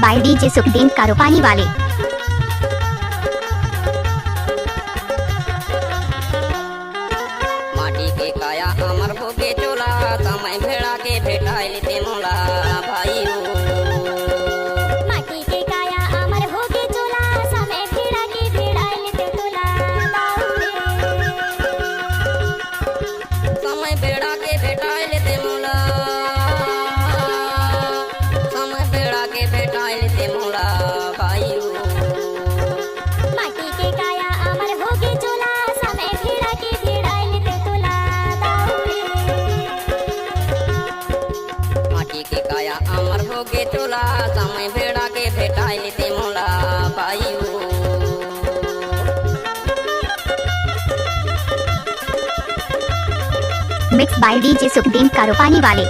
By DJ Sukhdeen कारोपानी वाले। माटी के काया अमर भोगे चोला समय भेड़ा के भेटाइल ते मोला भाई हो। माटी के काया अमर भोगे चोला समय भेड़ा के भेटाइल ते तोला समय भेड़ा के भेटाइल ते मोला समय भेड़ा के भेटाइल ते मोला भाई हो। माटी के काया अमर भोगे चोला समय भेड़ा के भेटाइल ते तोला माटी के काया अमर भोगे चोला समय भेड़ा के भेटाइल ते मोला भाई हो। मिक्स बाय डीजे सुखदीन कारोपानी वाले।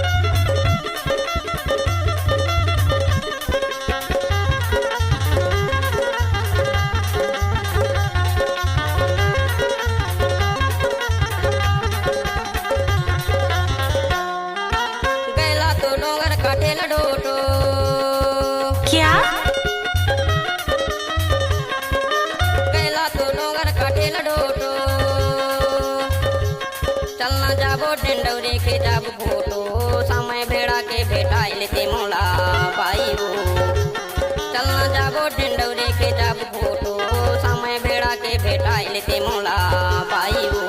गैला तो डोंगर काटेल डोटो क्या? गैला तो डोंगर काटेल डोटो चलना जाबो डेंडौरी के जाब फोटो समय भेड़ा के भेटाइल ते मोला भाई हो। चलना जाबो डेंडौरी के जाब फोटो समय भेड़ा के भेटाइल ते मोला भाई हो।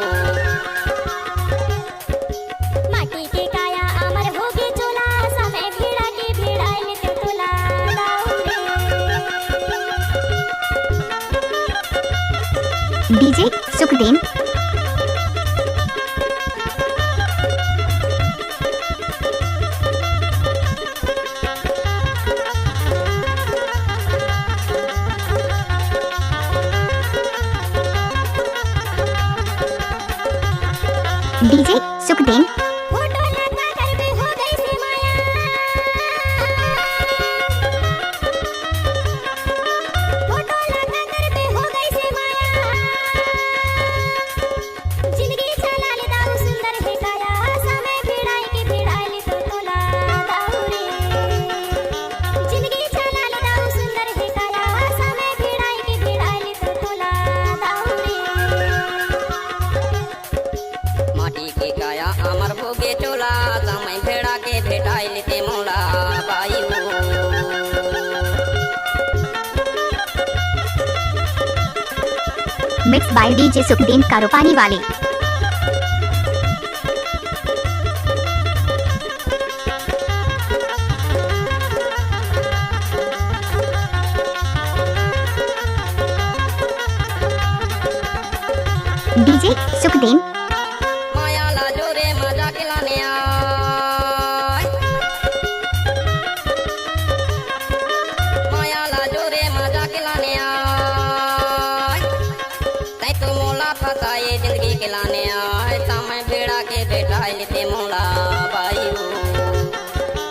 माटी के काया अमर भोगे चोला समय भेड़ा के भेटाइल ते तोला DJ Sukhdeen DJ Sukhdeen photo लगा कर भी हो गई से माया फोटो लगा कर भी हो गई से माया जिंदगी चला ले दाऊ सुंदर है काया समय भेड़ाई के भेड़ाइल तो तोला दाऊरे जिंदगी चला ले दाऊ सुंदर है काया समय भेड़ाई के भेड़ाइल तो तोला दाऊरे माटी के काया अमर भोगे चोला समय भेड़ा के भेटाइल ते मोला भाई हो। मिक्स बाय डीजे सुखदीन कारोपानी वाले। डीजे सुखदीन माया लाजो रे मजा खिलाने आय माया लाजो रे मजा खिलाने आय तै तो मोला फसाए जिंदगी खिलाने आय समय भेड़ा के भेटाइल ते मोला भाई हो।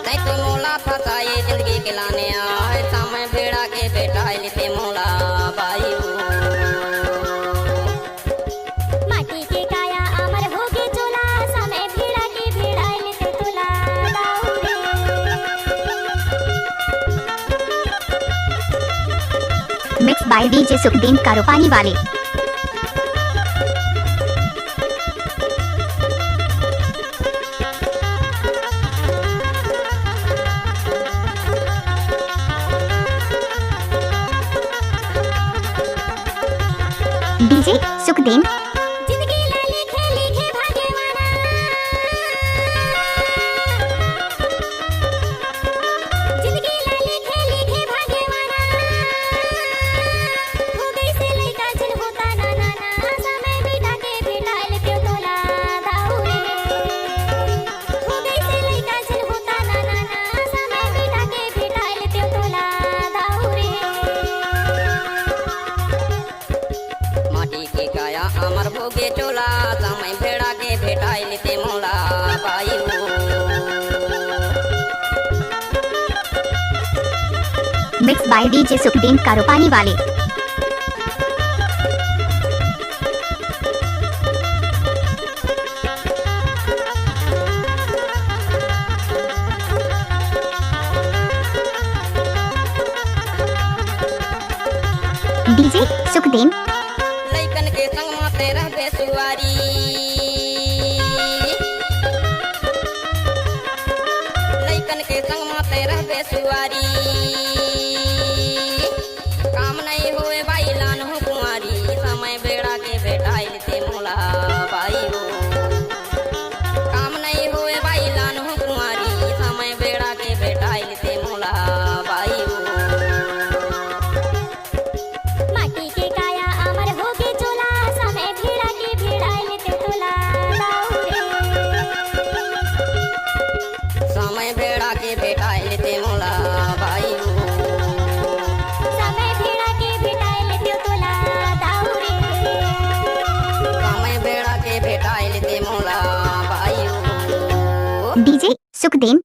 तै तो मोला फसाए जिंदगी खिलाने आय समय भेड़ा के भेटाइल ते मोला भाई हो। माटी के काया अमर भोगे चोला समय भेड़ा के भेड़ाइल ते तोला दाऊरे मिक्स बाय डीजे सुखदीन कारोपानी वाले। डीजे सुखदीन जिंदगी लाली खेली खे भाग्यवाना जिंदगी लाली खेली खे भाग्यवाना हो गई से लइका जन होता ना ना ना समय बेटा के भेटाइल क्यों तोला दाऊरे हो गई से लइका जन होता ना ना ना समय बेटा के भेटाइल क्यों तोला दाऊरे माटी के काया अमर भोगे चोला समय भेड़ा के भेटाइल ते मोला भाई हो। मिक्स बाय डीजे सुखदीन कारोपानी वाले। डीजे सुखदेन लइकन के संग माते रहबे सुवारी लइकन के संग माते रहबे सुवारी काम नहीं होए भाई लान हो कुंवारी समय बेड़ा के बेटाइल ते मोला बाई हो काम नहीं होए भाई लान हो कुंवारी समय बेड़ा के बेटाइल ते मोला बाई हो माटी के काया अमर होके चोला समय भेड़ा के भेड़ाइल ते तोला दाऊरे समय बेड़ा के बेटाइल ते मोला बाई हो समय भेड़ा के भेड़ाइल ते तोला दाऊरे समय बेड़ा के बेटाइल ते मोला बाई हो डीजे सुखदेन